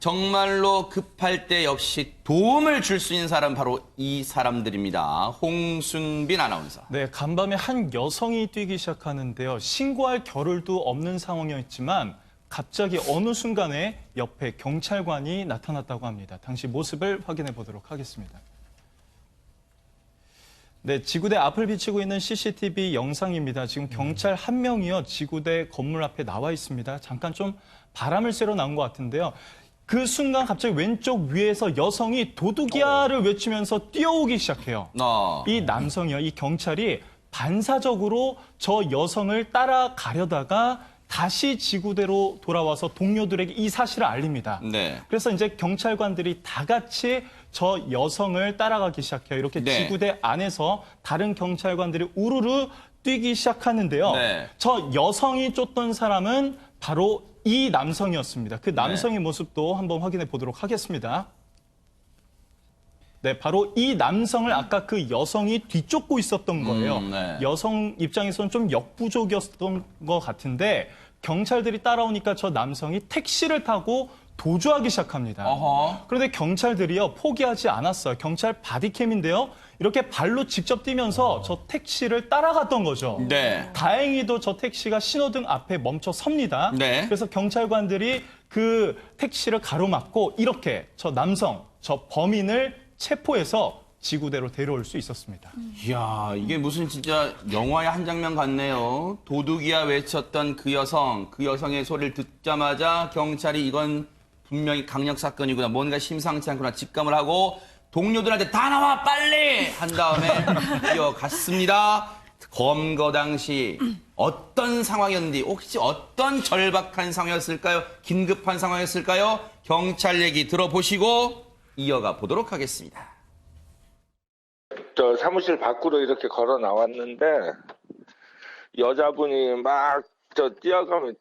정말로 급할 때 역시 도움을 줄 수 있는 사람 바로 이 사람들입니다. 홍순빈 아나운서. 네, 간밤에 한 여성이 뛰기 시작하는데요. 신고할 겨를도 없는 상황이었지만 갑자기 어느 순간에 옆에 경찰관이 나타났다고 합니다. 당시 모습을 확인해 보도록 하겠습니다. 네, 지구대 앞을 비추고 있는 CCTV 영상입니다. 지금 경찰 한 명이요, 지구대 건물 앞에 나와 있습니다. 잠깐 좀 바람을 쐬러 나온 것 같은데요. 그 순간 갑자기 왼쪽 위에서 여성이 도둑이야를 외치면서 뛰어오기 시작해요. 이 남성이요, 이 경찰이 반사적으로 저 여성을 따라가려다가 다시 지구대로 돌아와서 동료들에게 이 사실을 알립니다. 네. 그래서 이제 경찰관들이 다 같이 저 여성을 따라가기 시작해요. 이렇게 네. 지구대 안에서 다른 경찰관들이 우르르 뛰기 시작하는데요. 네. 저 여성이 쫓던 사람은 바로 이 남성이었습니다. 그 남성의 모습도 한번 확인해 보도록 하겠습니다. 네, 바로 이 남성을 아까 그 여성이 뒤쫓고 있었던 거예요. 네. 여성 입장에서는 좀 역부족이었던 것 같은데 경찰들이 따라오니까 저 남성이 택시를 타고 도주하기 시작합니다. 어허. 그런데 경찰들이요, 포기하지 않았어요. 경찰 바디캠인데요. 이렇게 발로 직접 뛰면서 저 택시를 따라갔던 거죠. 네. 다행히도 저 택시가 신호등 앞에 멈춰 섭니다. 네. 그래서 경찰관들이 그 택시를 가로막고 이렇게 저 남성, 저 범인을 체포해서 지구대로 데려올 수 있었습니다. 이야, 이게 무슨 진짜 영화의 한 장면 같네요. 도둑이야 외쳤던 그 여성의 소리를 듣자마자 경찰이 이건 분명히 강력 사건이구나, 뭔가 심상치 않구나 직감을 하고 동료들한테 다 나와 빨리 한 다음에 뛰어갔습니다. 검거 당시 어떤 상황이었는지, 혹시 어떤 절박한 상황이었을까요? 긴급한 상황이었을까요? 경찰 얘기 들어보시고 이어가 보도록 하겠습니다. 저 사무실 밖으로 이렇게 걸어 나왔는데 여자분이 막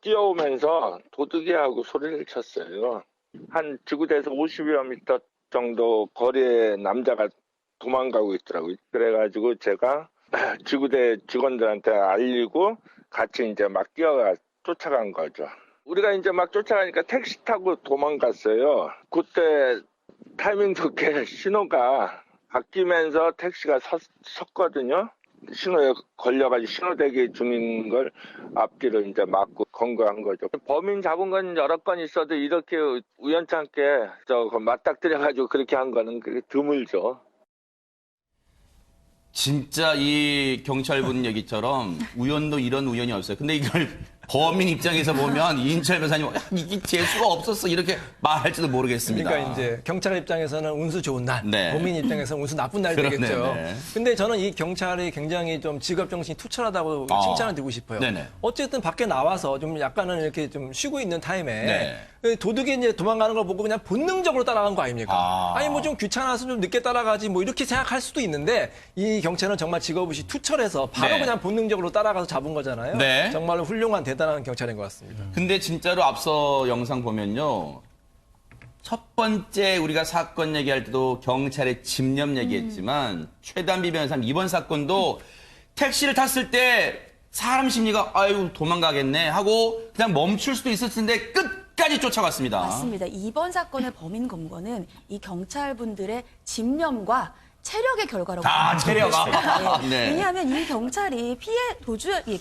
뛰어오면서 도둑이야 하고 소리를 쳤어요. 한 지구대에서 50여 미터 정도 거리에 남자가 도망가고 있더라고요. 그래가지고 제가 지구대 직원들한테 알리고 같이 이제 막 쫓아간 거죠. 우리가 이제 막 쫓아가니까 택시 타고 도망갔어요. 그때 타이밍 좋게 신호가 바뀌면서 택시가 섰거든요. 신호에 걸려가지고 신호대기 중인 걸 앞뒤로 이제 막고 검거한 거죠. 범인 잡은 건 여러 건 있어도 이렇게 우연찮게 맞닥뜨려가지고 그렇게 한 거는 드물죠. 진짜 이 경찰분 얘기처럼 우연도 이런 우연이 없어요. 근데 이걸 범인 입장에서 보면 이인철 변호사님, 이게 재수가 없었어 이렇게 말할지도 모르겠습니다. 그러니까 이제 경찰 입장에서는 운수 좋은 날, 네. 범인 입장에서는 운수 나쁜 날이 그러네, 되겠죠. 네. 근데 저는 이 경찰이 굉장히 좀 직업 정신이 투철하다고 칭찬을 드리고 싶어요. 네네. 어쨌든 밖에 나와서 좀 약간은 이렇게 좀 쉬고 있는 타임에 네. 그 도둑이 이제 도망가는 걸 보고 그냥 본능적으로 따라간 거 아닙니까? 아니 뭐 좀 귀찮아서 좀 늦게 따라가지 뭐 이렇게 생각할 수도 있는데 이 경찰은 정말 직업의식 투철해서 바로 네. 그냥 본능적으로 따라가서 잡은 거잖아요. 네. 정말로 훌륭한 대단한 경찰인 것 같습니다. 근데 진짜로 앞서 영상 보면요. 첫 번째 우리가 사건 얘기할 때도 경찰의 집념 얘기했지만 최단비 변호사님 이번 사건도 택시를 탔을 때 사람 심리가 아유 도망가겠네 하고 그냥 멈출 수도 있었을 텐데 끝까지 쫓아갔습니다. 맞습니다. 이번 사건의 범인 검거는 이 경찰분들의 집념과 체력의 결과라고 아, 체력. 네. 왜냐하면 이 경찰이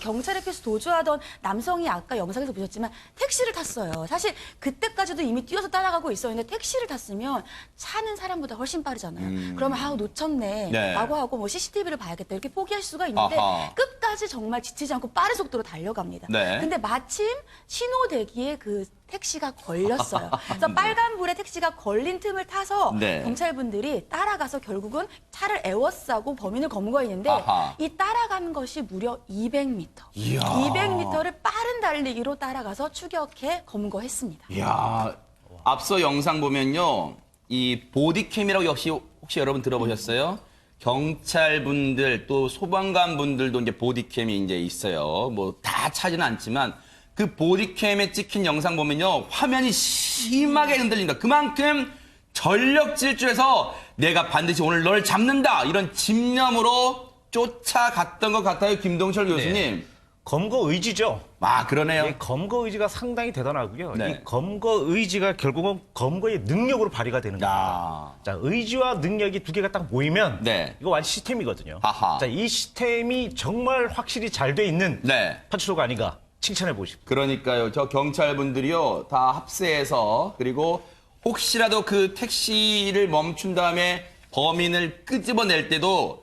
경찰에 피해서 도주하던 남성이 아까 영상에서 보셨지만 택시를 탔어요. 사실 그때까지도 이미 뛰어서 따라가고 있었는데 택시를 탔으면 차는 사람보다 훨씬 빠르잖아요. 그러면 아우 놓쳤네 네. 라고 하고 뭐 CCTV를 봐야겠다 이렇게 포기할 수가 있는데 아하. 끝까지 정말 지치지 않고 빠른 속도로 달려갑니다. 네. 근데 마침 신호 대기에 그 택시가 걸렸어요. 그래서 빨간불에 택시가 걸린 틈을 타서 네. 경찰분들이 따라가서 결국은 차를 에워싸고 범인을 검거했는데 아하. 이 따라가는 것이 무려 200m. 이야. 200m를 빠른 달리기로 따라가서 추격해 검거했습니다. 이야, 앞서 영상 보면요. 이 보디캠이라고 역시 혹시 여러분 들어보셨어요? 경찰분들 또 소방관분들도 이제 보디캠이 이제 있어요. 뭐 다 차지는 않지만 그 보디캠에 찍힌 영상 보면요. 화면이 심하게 흔들린다. 그만큼 전력 질주해서 내가 반드시 오늘 널 잡는다. 이런 집념으로 쫓아갔던 것 같아요. 김동철 교수님. 검거 의지죠. 아, 그러네요. 이 검거 의지가 상당히 대단하고요. 네. 이 검거 의지가 결국은 검거의 능력으로 발휘가 되는 겁니다. 야. 자, 의지와 능력이 두 개가 딱 모이면 네. 이거 완전 시스템이거든요. 아하. 자, 이 시스템이 정말 확실히 잘 돼 있는 네. 파출소가 아닌가 칭찬해 보십시오. 그러니까요. 저 경찰분들이요. 다 합세해서 그리고 혹시라도 그 택시를 멈춘 다음에 범인을 끄집어낼 때도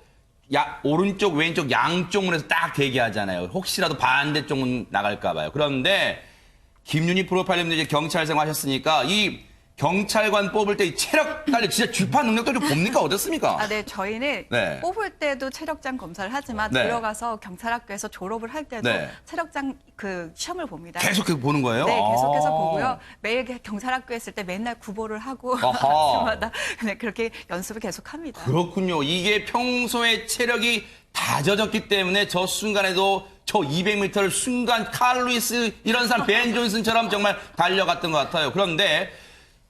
오른쪽 왼쪽 양쪽 문에서 딱 대기하잖아요. 혹시라도 반대쪽 문 나갈까 봐요. 그런데 김윤희 프로파일러님도 이제 경찰 생활하셨으니까 이 경찰관 뽑을 때 이 체력 관리 진짜 주파 능력도 좀 봅니까? 어떻습니까? 아, 네, 저희는 네. 뽑을 때도 체력장 검사를 하지만 네. 들어가서 경찰학교에서 졸업을 할 때도 네. 체력장 그 시험을 봅니다. 계속 보는 거예요? 네, 계속해서 아. 보고요. 매일 경찰학교 했을 때 맨날 구보를 하고 아하. 아침마다 네, 그렇게 연습을 계속합니다. 그렇군요. 이게 평소에 체력이 다져졌기 때문에 저 순간에도 저 200m를 순간 칼 루이스 이런 사람 벤 존슨처럼 정말 달려갔던 것 같아요. 그런데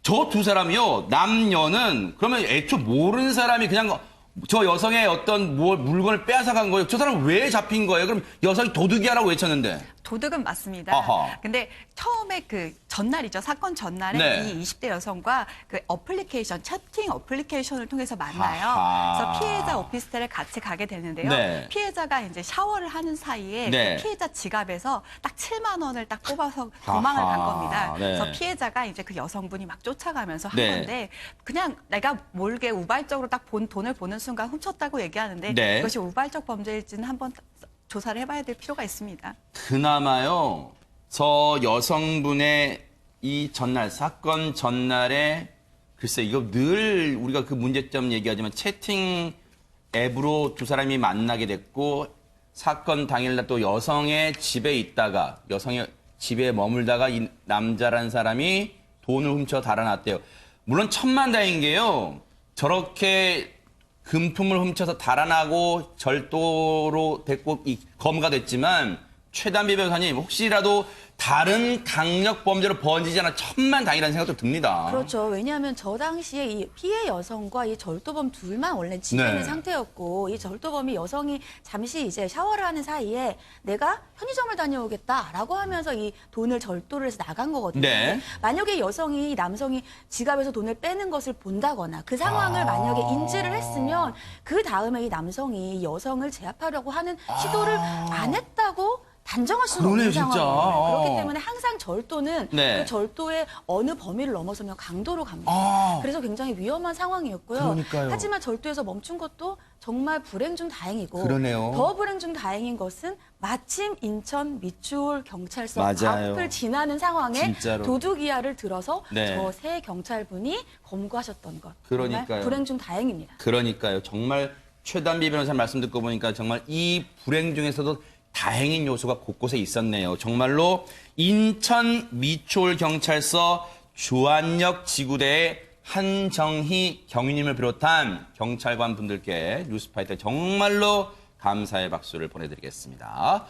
저 두 사람이요. 남녀는 그러면 애초 모르는 사람이 그냥 저 여성의 어떤 물건을 빼앗아간 거예요. 저 사람 왜 잡힌 거예요? 그럼 여성이 도둑이야라고 외쳤는데. 도둑은 맞습니다. 아하. 근데 처음에 그 전날이죠. 사건 전날에 네. 이 20대 여성과 그 어플리케이션, 채팅 어플리케이션을 통해서 만나요. 아하. 그래서 피해자 오피스텔에 같이 가게 되는데요. 네. 피해자가 이제 샤워를 하는 사이에 네. 그 피해자 지갑에서 딱 7만 원을 딱 뽑아서 도망을 아하. 간 겁니다. 네. 그래서 피해자가 이제 그 여성분이 막 쫓아가면서 한 네. 건데 그냥 내가 모르게 우발적으로 딱 돈을 보는 순간 훔쳤다고 얘기하는데 네. 이것이 우발적 범죄일지는 한번 조사를 해봐야 될 필요가 있습니다. 그나마요, 저 여성분의 이 전날, 사건 전날에, 글쎄, 이거 늘 우리가 그 문제점 얘기하지만 채팅 앱으로 두 사람이 만나게 됐고, 사건 당일날 또 여성의 집에 있다가, 여성의 집에 머물다가 이 남자라는 사람이 돈을 훔쳐 달아났대요. 물론 천만다행인 게요, 저렇게 금품을 훔쳐서 달아나고 절도로 됐고 검거가 됐지만 최단비 변호사님 혹시라도 다른 강력 범죄로 번지지 않아 천만다행이라는 생각도 듭니다. 그렇죠. 왜냐하면 저 당시에 이 피해 여성과 이 절도범 둘만 원래 집에 네. 있는 상태였고 이 절도범이 여성이 잠시 이제 샤워를 하는 사이에 내가 편의점을 다녀오겠다라고 하면서 이 돈을 절도를 해서 나간 거거든요. 네. 만약에 여성이 남성이 지갑에서 돈을 빼는 것을 본다거나 그 상황을 만약에 인지를 했으면 그 다음에 이 남성이 여성을 제압하려고 하는 시도를 안 했다고 단정할 수는 그러네요, 없는 진짜. 상황이에요. 그렇기 때문에 항상 절도는 네. 그 절도의 어느 범위를 넘어서면 강도로 갑니다. 아. 그래서 굉장히 위험한 상황이었고요. 그러니까요. 하지만 절도에서 멈춘 것도 정말 불행 중 다행이고 그러네요. 더 불행 중 다행인 것은 마침 인천 미추홀 경찰서 맞아요. 앞을 지나는 상황에 진짜로. 도둑이야를 들어서 네. 저 세 경찰분이 검거하셨던 것. 그러니까요. 정말 불행 중 다행입니다. 그러니까요. 정말 최단비 변호사 말씀 듣고 보니까 정말 이 불행 중에서도 다행인 요소가 곳곳에 있었네요. 정말로 인천 미추홀 경찰서 주안역 지구대의 한정희 경위님을 비롯한 경찰관 분들께 뉴스파이터 정말로 감사의 박수를 보내드리겠습니다.